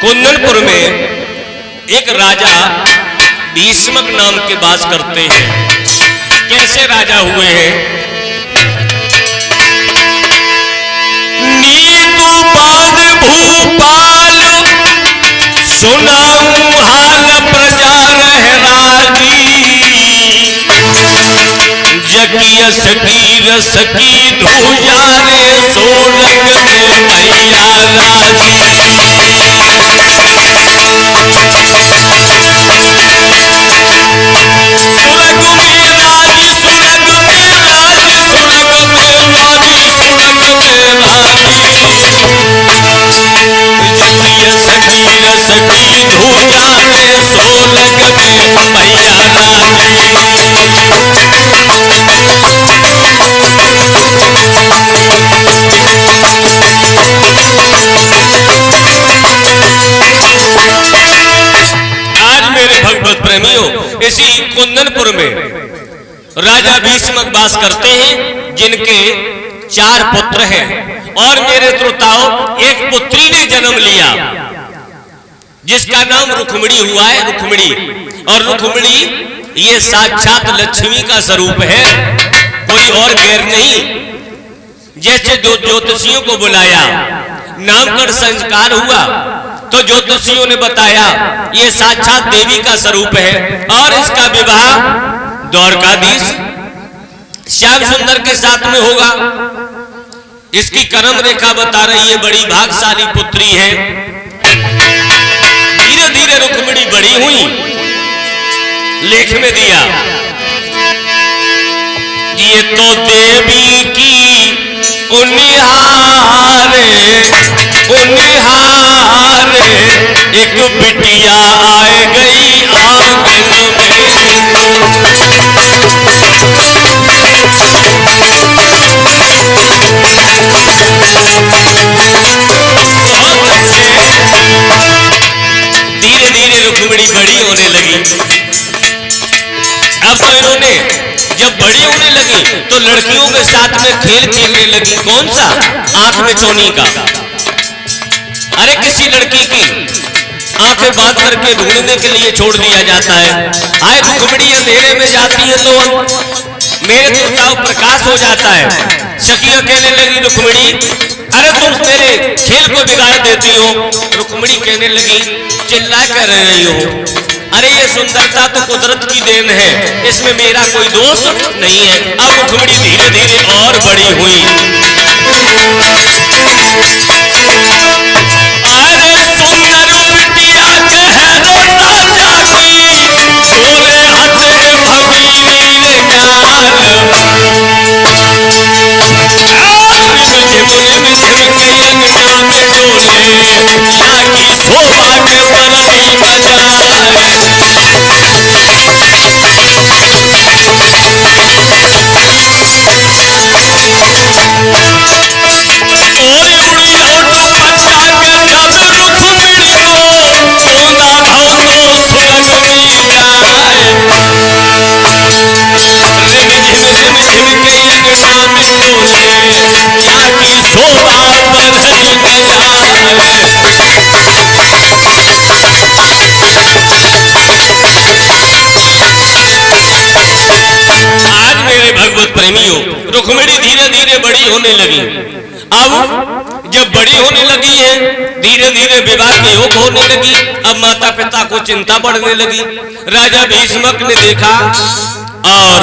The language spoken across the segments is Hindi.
कुंदनपुर में एक राजा भीष्मक नाम के वास करते हैं। कैसे राजा हुए हैं? नीतू पाद भूपाल सुनाऊं हाल प्रजा रह राजी, जगिय सकीर सकी धूजा रे सोलंग में मैया राजी। इसी कुंदनपुर में राजा भीष्मक वास करते हैं, जिनके 4 पुत्र हैं और मेरे श्रोताओं एक पुत्री ने जन्म लिया जिसका नाम रुक्मिणी हुआ है। रुक्मिणी, और रुक्मिणी ये साक्षात लक्ष्मी का स्वरूप है, कोई और गैर नहीं। जैसे जो ज्योतिषियों को बुलाया, नामकरण संस्कार हुआ तो ज्योतिषियों ने बताया ये साक्षात देवी का स्वरूप है और इसका विवाह द्वारकाधीश श्याम सुंदर के साथ में होगा। इसकी कर्म रेखा बता रही है, बड़ी भाग्यशाली पुत्री है। धीरे धीरे रुक्मिणी बड़ी हुई, लेख में दिया ये तो देवी की उनिहारे उनिहारे एक बिटिया आए गई आंगन में। धीरे धीरे रुक्मिणी बड़ी होने लगी। अब तो इन्होंने जब बड़ी होने लगी तो लड़कियों के साथ में खेल खेलने लगी। कौन सा? आंख में चोनी का। अरे किसी लड़की की आंखें बांध करके ढूंढने के लिए छोड़ दिया जाता है। आए रुक्मिणी अंधेरे में जाती है तो मेरे देवताओं प्रकाश हो जाता है। सखियां कहने लगी रुक्मिणी अरे तुम मेरे खेल को बिगाड़ देती हो। रुक्मिणी कहने लगी चिल्ला कर रही हो, अरे ये सुंदरता तो कुदरत की देन है, इसमें मेरा कोई दोष नहीं है। अब रुक्मिणी धीरे धीरे और बड़ी हुई। अरे सुंदर बिटिया चेहरो ताजा की, सोले अते भगीर गाल, लागी शोभा के तरही बाजार। प्रेमियों, रुक्मिणी धीरे धीरे बड़ी होने लगी। अब जब बड़ी होने लगी है, धीरे धीरे विवाह के योग होने लगी। अब माता पिता को चिंता बढ़ने लगी। राजा भीष्मक ने देखा और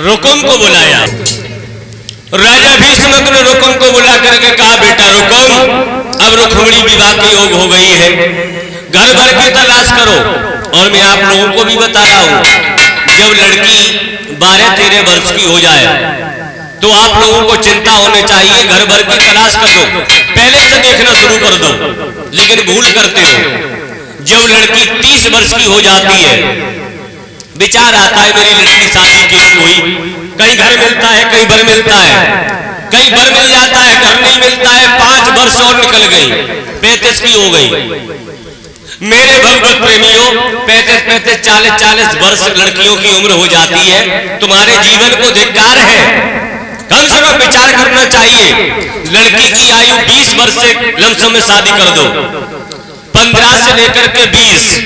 रुकुम को बुलाया। राजा भीष्मक ने रुकुम को बुला करके कहा बेटा रुकुम, अब रुक्मिणी विवाह के योग हो गई है, घर भर की तलाश करो। और मैं आप लोगों को भी बता रहा हूं, जब लड़की 12-13 वर्ष की हो जाए तो आप लोगों को चिंता होनी चाहिए, घर भर की तलाश कर लो, पहले से देखना शुरू कर दो। लेकिन भूल करते हो, जब लड़की 30 वर्ष की हो जाती है, विचार आता है मेरी लड़की शादी की हुई, कहीं घर मिलता है, कहीं भर मिलता है, कहीं भर मिल जाता है, घर नहीं मिलता है। 5 वर्ष और निकल गई, 35 की हो गई। मेरे भगवत प्रेमियों, 35-35, 40-40 वर्ष लड़कियों की उम्र हो जाती है। तुम्हारे जीवन को धिक्कार है। कम से कम विचार करना चाहिए। लड़की की आयु 20 वर्ष से लमसम में शादी कर दो, 15 से लेकर के 20,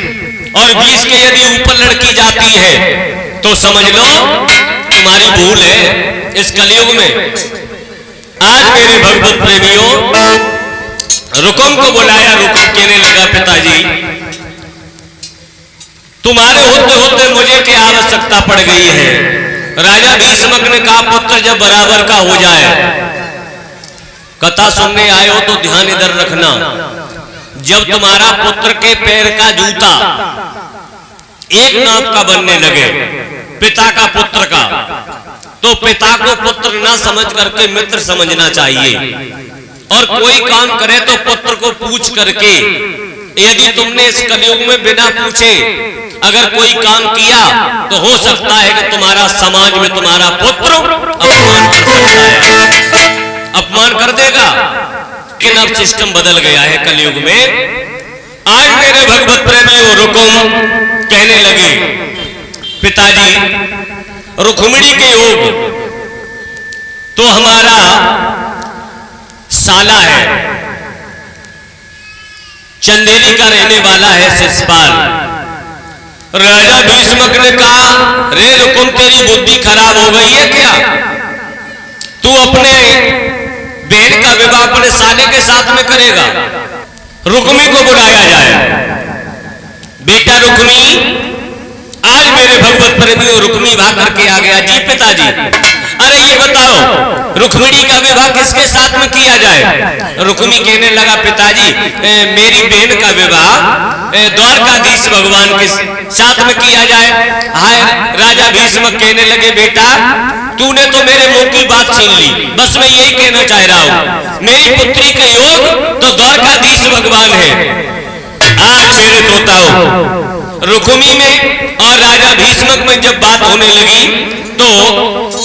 और 20 के यदि ऊपर लड़की जाती है तो समझ लो तुम्हारी भूल है इस कलयुग में। आज मेरे भगवत प्रेमियों, रुकुम को बुलाया। रुकुम कहने लगा, पिताजी तुम्हारे होते होते मुझे क्या आवश्यकता पड़ गई है। राजा भीष्मक ने कहा, पुत्र जब बराबर का हो जाए, कथा सुनने आए हो तो ध्यान इधर रखना, जब तुम्हारा पुत्र के पैर का जूता एक नाप का बनने लगे, पिता का पुत्र का, तो पिता को पुत्र ना समझ करके मित्र समझना चाहिए। और कोई काम करे तो पुत्र को पूछ करके, यदि तुमने इस कलयुग में बिना पूछे अगर कोई काम किया तो हो सकता है कि तुम्हारा समाज में तुम्हारा पुत्र अपमान कर सकता है, अपमान कर देगा। लेकिन अब सिस्टम बदल गया है कलयुग में। आज मेरे भगवत प्रेमियों, रुकुम कहने लगे, पिताजी रुक्मिणी के योग तो हमारा साला है, चंदेरी का रहने वाला है शिशुपाल। राजा भीष्मक ने कहा, रे रुकुम तेरी बुद्धि खराब हो गई है क्या? तू अपने बहन का विवाह अपने साले के साथ में करेगा? रुक्मी को बुलाया जाए। बेटा रुक्मी, आज मेरे भगवत प्रेमियों रुक्मी भाग करके आ गया। जी पिताजी, अरे ये बताओ रुक्मिणी का विवाह किसके साथ में किया जाए? रुक्मी कहने लगा, पिताजी मेरी बहन का विवाह द्वारकाधीश भगवान के साथ में किया जाए। हाय, राजा भीष्मक कहने लगे, बेटा तूने तो मेरे मुंह की बात छीन ली। बस मैं यही कहना चाह रहा हूं, मेरी पुत्री के योग तो द्वारकाधीश भगवान है। आज मेरे तोताओं, रुक्मी में और राजा भीष्मक में जब बात होने लगी तो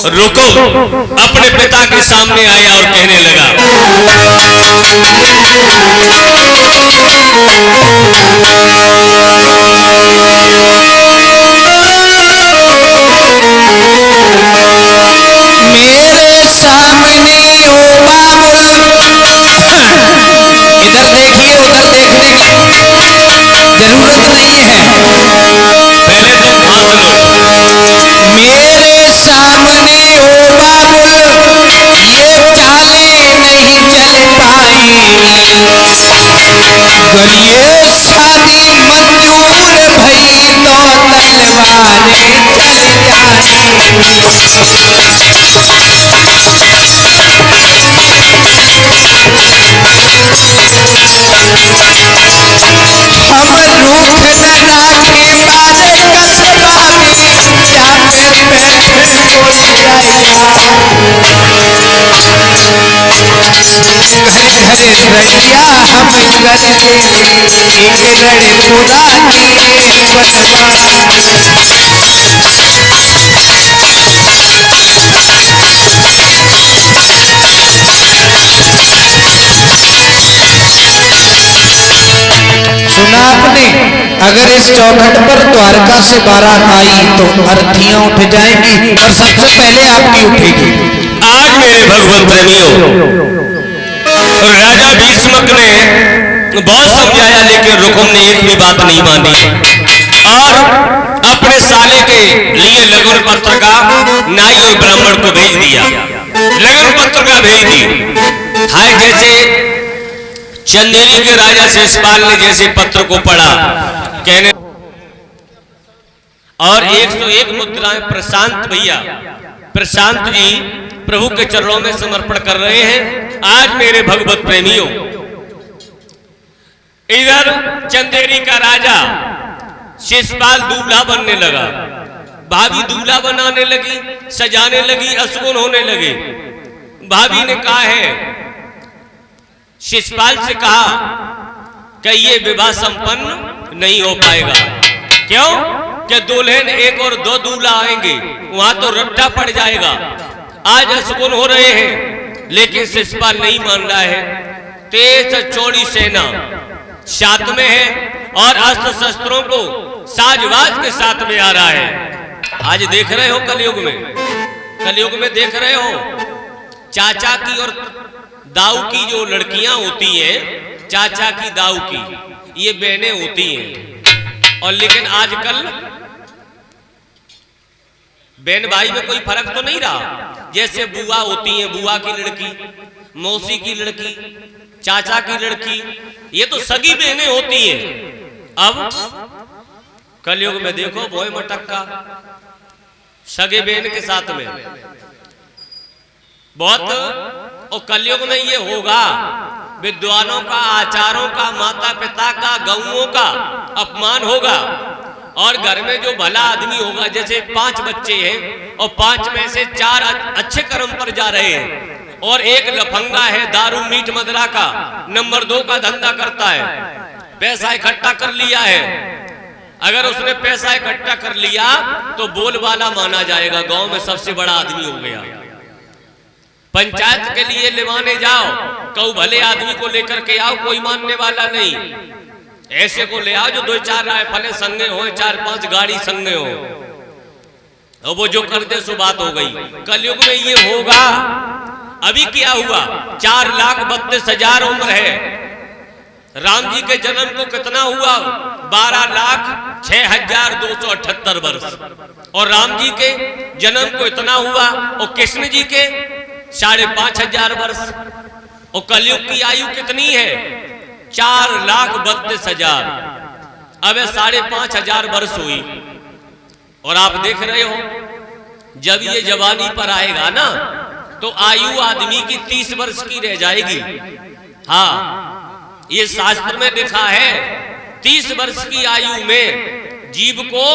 रुकुम अपने पिता के सामने आया और कहने लगा, मेरे सामने ओ बाबुल, इधर देखिए उधर देखने की जरूरत नहीं है, पहले तुम भाग लो। मेरे सामने ओ बाबुल ये चालें नहीं चल पाएंगी, ये शादी मंजूर भई तो तलवारें चल जाएंगी। हम रूठ न राखे बारे कसबानी, जाते बैठे कोई आया, घरे घरे रखिया हम करते, एक रण पुरानी एक बनवानी। सुना आपने, अगर इस चौखट पर द्वारका से बारात आई तो अर्थियां उठ जाएंगी और सबसे पहले आपकी उठेगी। आज मेरे भगवत प्रेमियों, राजा भीष्मक ने बहुत समझाया लेकिन रुकुम ने एक भी बात नहीं मानी और अपने साले के लिए लगन पत्र का नाई और ब्राह्मण को भेज दिया। लगन पत्र का भेज दी। हाय, जैसे चंदेरी के राजा शिशुपाल ने जैसे पत्र को पढ़ा, कहने और 101 मुद्राएं प्रशांत भैया, प्रशांत जी प्रभु के चरणों में समर्पण कर रहे हैं। आज मेरे भगवत प्रेमियों, इधर चंदेरी का राजा शिशुपाल दूल्हा बनने लगा, भाभी दूल्हा बनाने लगी, सजाने लगी, अशगुन होने लगे। भाभी ने कहा है, शिशुपाल से कहा कि ये विवाह संपन्न नहीं हो पाएगा। क्यों? कि दुल्हन एक और 2 दूल्हा आएंगे, वहां तो रट्टा पड़ जाएगा। आज अशगुन हो रहे हैं लेकिन शिशुपाल नहीं मान रहा है। तेज चौड़ी सेना साथ में है और अस्त्र शस्त्रों को साजवाज के साथ में आ रहा है। आज देख रहे हो कलयुग में, कलयुग में देख रहे हो चाचा की और दाऊ की जो लड़कियां होती हैं, चाचा की दाऊ की, ये बहनें होती हैं। और लेकिन आजकल बहन भाई में कोई फर्क तो नहीं रहा। जैसे बुआ होती हैं, बुआ की लड़की, मौसी की लड़की, चाचा की लड़की, ये तो सगी बहनें होती हैं। अब कलयुग में देखो भोय मटक्का सगे बहन के साथ में बहुत। और कलयुग में ये होगा, विद्वानों का, आचारों का, माता पिता का, गौओं का अपमान होगा। और घर में जो भला आदमी होगा, जैसे 5 बच्चे हैं और 5 में से 4 अच्छे कर्म पर जा रहे हैं और एक लफंगा है, दारू मीट मदरा का, नंबर 2 का धंधा करता है, पैसा इकट्ठा कर लिया है। अगर उसने पैसा इकट्ठा कर लिया तो बोलबाला माना जाएगा, गांव में सबसे बड़ा आदमी हो गया। पंचायत के लिए लिवाने जाओ, कऊ भले आदमी को लेकर के आओ, कोई मानने वाला नहीं। ऐसे को ले आओ जो 2-4 राइफलें संगे हो, 4-5 गाड़ी संगे हो, और वो जो कर दे सो बात हो गई। कलयुग में ये होगा। अभी क्या हुआ, 4,32,000 उम्र है। राम जी के जन्म को कितना हुआ, 12,06,278 वर्ष। और राम जी के जन्म को इतना हुआ, और कृष्ण जी के 5,500 वर्ष। और कलयुग की आयु कितनी है, 4,32,000। अब 5,500 वर्ष हुई। और आप देख रहे हो, जब ये जवानी पर आएगा ना, तो आयु आदमी की 30 वर्ष की रह जाएगी। हाँ, ये शास्त्र में लिखा है, 30 वर्ष की आयु में जीव को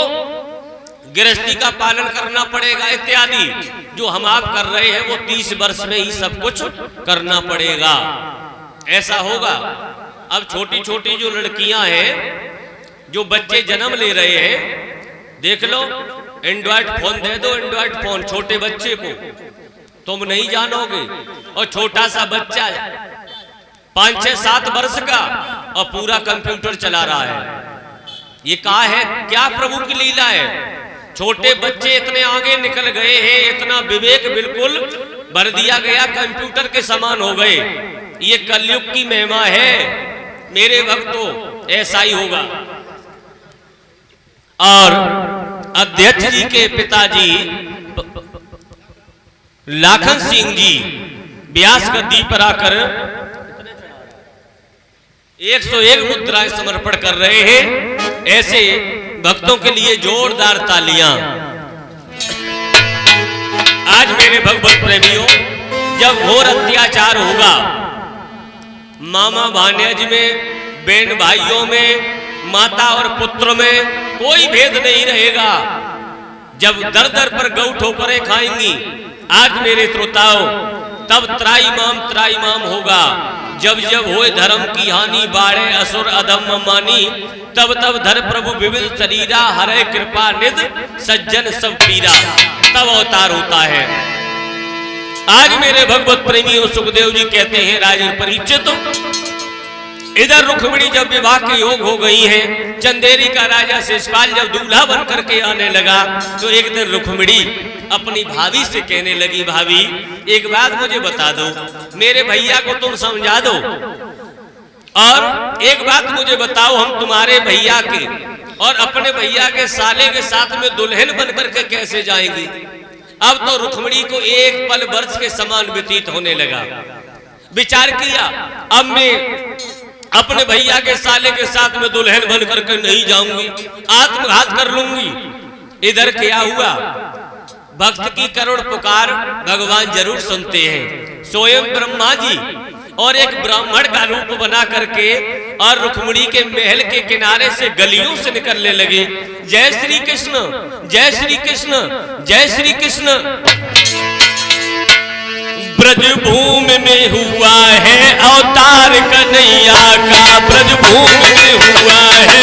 गृहस्थी का पालन करना पड़ेगा इत्यादि। जो हम आप कर रहे हैं वो 30 वर्ष में ही सब कुछ करना पड़ेगा, ऐसा होगा। अब छोटी छोटी जो लड़कियां हैं, जो बच्चे जन्म ले रहे हैं, देख लो, एंड्रॉइड फोन दे दो, एंड्रॉइड फोन छोटे बच्चे को, तुम नहीं जानोगे। और छोटा सा बच्चा 5-6-7 वर्ष का और पूरा कंप्यूटर चला रहा है। ये कहा है, क्या प्रभु की लीला है। छोटे बच्चे इतने आगे निकल गए हैं, इतना विवेक बिल्कुल भर दिया गया, कंप्यूटर के समान हो गए। ये कलयुग की महिमा है मेरे भक्तों, ऐसा ही होगा। और अध्यक्ष जी के पिताजी लाखन सिंह जी व्यास गद्दी पर आकर 101 मुद्राएं समर्पण कर रहे हैं। ऐसे भक्तों के लिए जोरदार तालियां। आज मेरे भगवत प्रेमियों, जब घोर अत्याचार होगा, मामा भांज में, बहन भाइयों में, माता और पुत्र में कोई भेद नहीं रहेगा। जब दर दर पर गौ ठोकरें खाएंगी, आज मेरे श्रोताओं, तब त्राईमाम होगा। जब जब होए धर्म की हानि, बाढ़े असुर अधम मानी, तब तब धर प्रभु विविध शरीरा, हरे कृपा निध सज्जन सब पीरा, तब अवतार होता है। आज मेरे भगवत प्रेमियों, सुखदेव जी कहते हैं, राजन परीक्षित, इधर रुक्मिणी जब विवाह के योग हो गई है, चंदेरी का राजा शिशुपाल जब दूल्हा बन करके आने लगा, तो एक दिन रुक्मिणी अपनी भाभी से कहने लगी, भाभी एक बात मुझे बता दो, मेरे भैया को तुम समझा दो, और एक बात मुझे बताओ, हम तुम्हारे भैया के और अपने भैया के साले के साथ में दुल्हन बन करके कैसे जाएंगी। अब तो रुक्मिणी को एक पल वर्ष के समान व्यतीत होने लगा। विचार किया, अब मैं अपने भैया के साले के साथ में दुल्हन बन करके नहीं जाऊंगी, आत्मघात कर लूंगी। इधर क्या हुआ, भक्त की करुण पुकार भगवान जरूर सुनते हैं। स्वयं ब्रह्मा जी और एक ब्राह्मण का रूप बना करके और रुक्मिणी के महल के किनारे से गलियों से निकलने लगे। जय श्री कृष्ण, जय श्री कृष्ण, जय श्री कृष्ण। ब्रजभूमि में हुआ है अवतार कन्हैया का, ब्रजभूमि में हुआ है।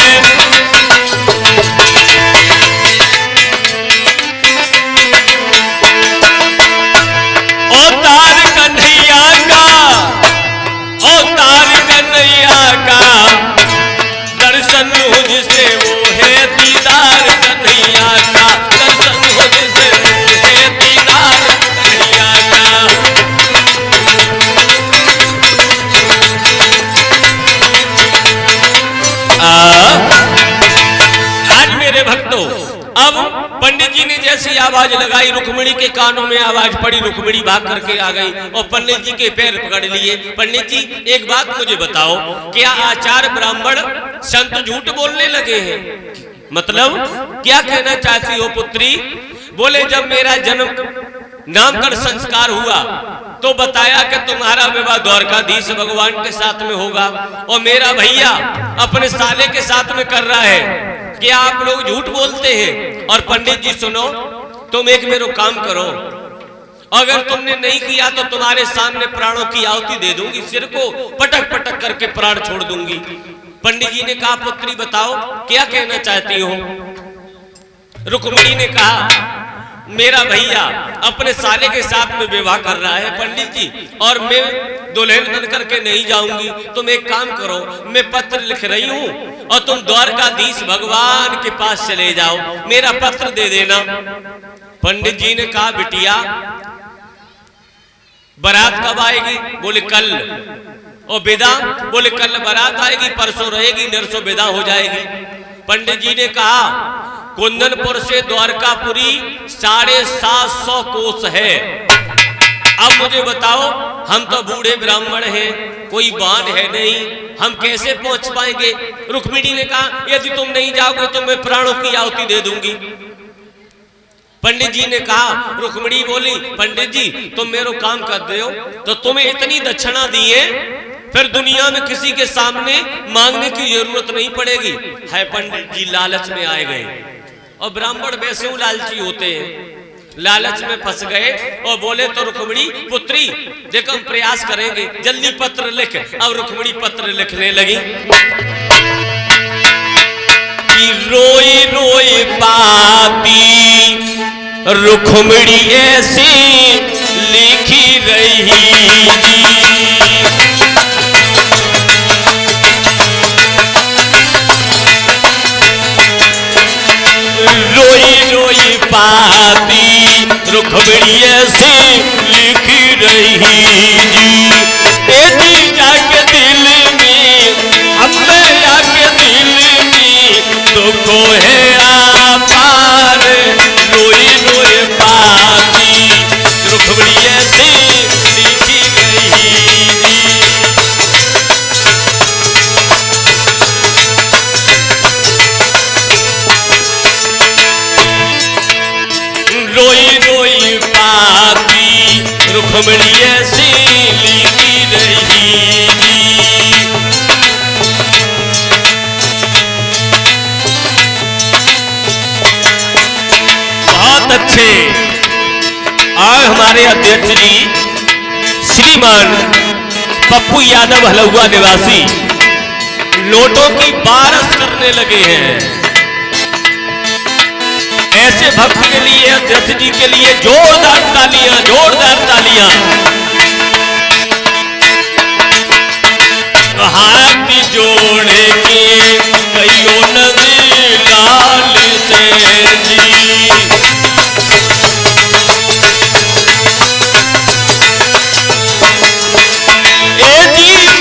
अवतार कन्हैया का, अवतार कन्हैया का, दर्शन हो जिसे वो है दीदार कन्हैया का, दर्शन हो जिसे वो है दीदार कन्हैया का। जैसी आवाज लगाई, रुक्मिणी के कानों में आवाज पड़ी, रुक्मिणी भाग करके आ गई और पंडित जी के पैर पकड़ लिए। पंडित जी एक बात मुझे बताओ, क्या आचार्य ब्राह्मण संत झूठ बोलने लगे हैं? मतलब क्या कहना चाहती हो पुत्री? बोले जब मेरा जन्म नामकरण संस्कार हुआ तो बताया कि तुम्हारा विवाह द्वारकाधीश भगवान के साथ में होगा और मेरा भैया अपने साले के साथ में कर रहा है। क्या आप लोग झूठ बोलते हैं? और पंडित जी सुनो, तुम एक मेरा काम करो, अगर तुमने नहीं किया तो तुम्हारे सामने प्राणों की आहुति दे दूंगी, सिर को पटक पटक करके प्राण छोड़ दूंगी। पंडित जी ने कहा पुत्री बताओ क्या कहना चाहती हो? रुक्मिणी ने कहा मेरा भैया अपने साले के साथ में विवाह कर रहा है पंडित जी, और मैं दुल्हन बन करके नहीं जाऊंगी। तुम एक काम करो, मैं पत्र लिख रही हूं और तुम द्वारकाधीश भगवान के पास चले जाओ, मेरा पत्र दे देना। पंडित जी ने कहा बिटिया बारात कब आएगी? बोले कल। और विदा? बोले कल बारात आएगी, परसों रहेगी, नरसों विदा हो जाएगी। पंडित जी ने कहा कुंदनपुर से द्वारकापुरी 750 कोस है। अब मुझे बताओ, हम तो बूढ़े ब्राह्मण हैं, कोई बांध है नहीं, हम कैसे पहुंच पाएंगे? रुक्मिणी ने कहा यदि तुम नहीं जाओगे तो मैं प्राणों की आहुति दे दूंगी। पंडित जी ने कहा, रुक्मिणी बोली पंडित जी तुम मेरा काम कर दो तो तुम्हें इतनी दक्षिणा दिए फिर दुनिया में किसी के सामने मांगने की जरूरत नहीं पड़ेगी। है पंडित जी लालच में आए गए, और ब्राह्मण वैसे ही लालची होते हैं, लालच में फंस गए और बोले तो रुक्मिणी पुत्री देखो हम प्रयास करेंगे, जल्दी पत्र लिख। अब रुक्मिणी पत्र लिखने लगी कि रोई रोई पाती रुक्मिणी ऐसी लिखी रही पाती रुक्मिणी ऐसी लिखी रही जी। जाके दिल में हमें आके दिल में दुख है आपार, रोई रोई पाती रुक्मिणी ऐसी लिखी रही। रोई रोई पाती रुक्मिणी ऐसी लिखी रही। बहुत अच्छे। और हमारे अध्यक्ष जी श्रीमान पप्पू यादव हलुआ निवासी नोटों की बारिश करने लगे हैं। ऐसे भक्त के लिए अध्यक्ष जी के लिए जोरदार तालियां, जोरदार तालियां। हाथ जोड़े के कईयों नदी लाल से जी।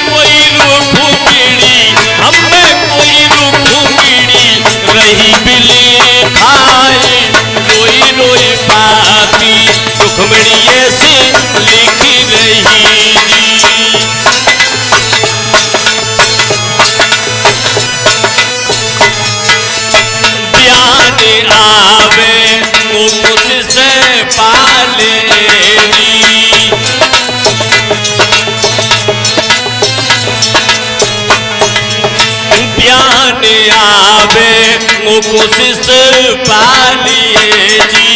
कोई रुक्मिणी हमें कोई रुक्मिणी रही बिली खाए, रोई रोई पाती रुक्मिणी ऐसी लिखी रही जी। ध्यान आवे मुझ से पाले जी। ध्यान आवे कोशिश पालिए जी।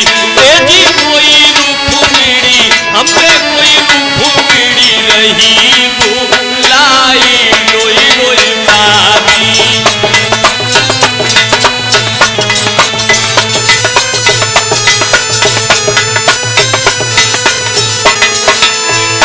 जी कोई रुक्मिणी हमें कोई रुक्मिणी रही बुलाई, रोई रोई पाती।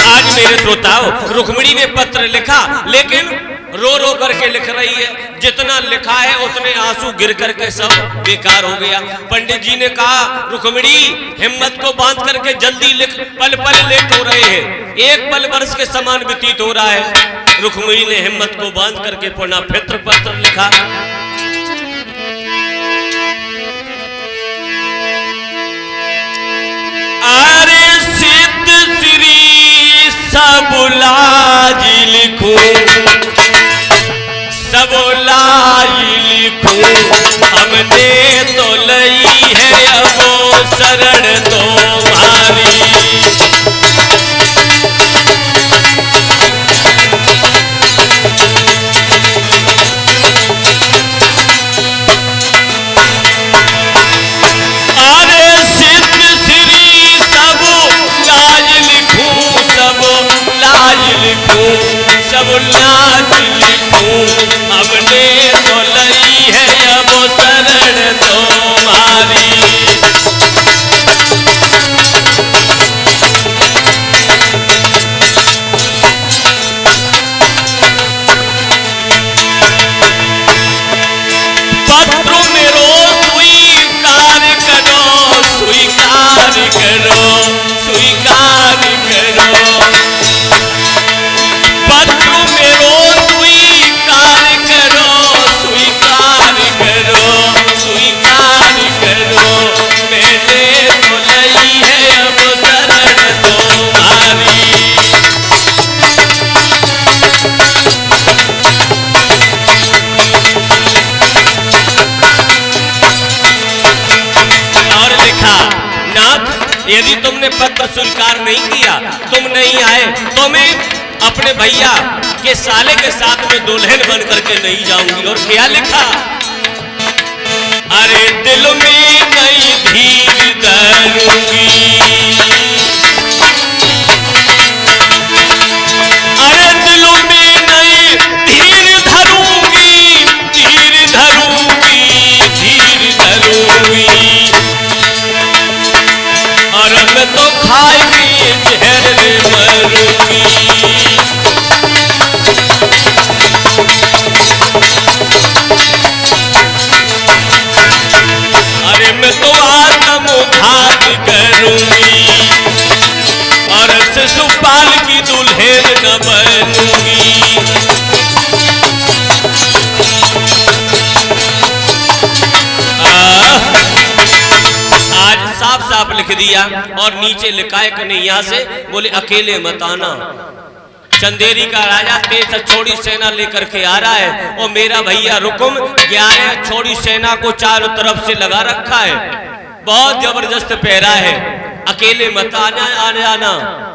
आज मेरे श्रोताओं रुक्मिणी ने पत्र लिखा, लेकिन रो रो करके लिख रही है। जितना लिखा है उतने आंसू गिर करके सब बेकार हो गया। पंडित जी ने कहा रुक्मिणी हिम्मत को बांध करके जल्दी लिख, पल पल लेट हो रहे हैं, एक पल वर्ष के समान व्यतीत हो रहा है। रुक्मिणी ने हिम्मत को बांध करके पुनः फिर पत्र लिखा सब लाज लिखूं, सब लाज लिखूं, हमने तो लई है अब शरण तुम्हारी। सब लाज लिखूं, हमने तो लई है अब शरण तुम्हारी। पत्रों में रोज स्वीकार करो, स्वीकार करो, स्वीकार करो। पत्रों में रोज स्वीकार करो, स्वीकार करो, स्वीकार करो, मैंने तो लई है अब शरण तुम्हारी। और लिखा, नाथ यदि तुमने पत्र स्वीकार नहीं किया, तुम नहीं आए, तो मैं अपने भैया के साले के साथ में दुल्हन बन करके नहीं जाऊंगी। और क्या लिखा, अरे दिल में नई धीर धरूंगी, अरे दिल में नई धीर धरूंगी, धीर धरूंगी, धीर धरूंगी। और मैं तो खाई जहर मरूंगी। अरे मैं तो आत्मघात करूंगी और शिशुपाल की दुल्हन न बनूंगी। आज साफ साफ लिख दिया और नीचे लिखा है कन्हैया से, बोले अकेले मत आना। चंदेरी का राजा 13 छोड़ी सेना लेकर के आ रहा है और मेरा भैया रुकुम 11 छोड़ी सेना को चारों तरफ से लगा रखा है, बहुत जबरदस्त पहरा है, अकेले मत आना।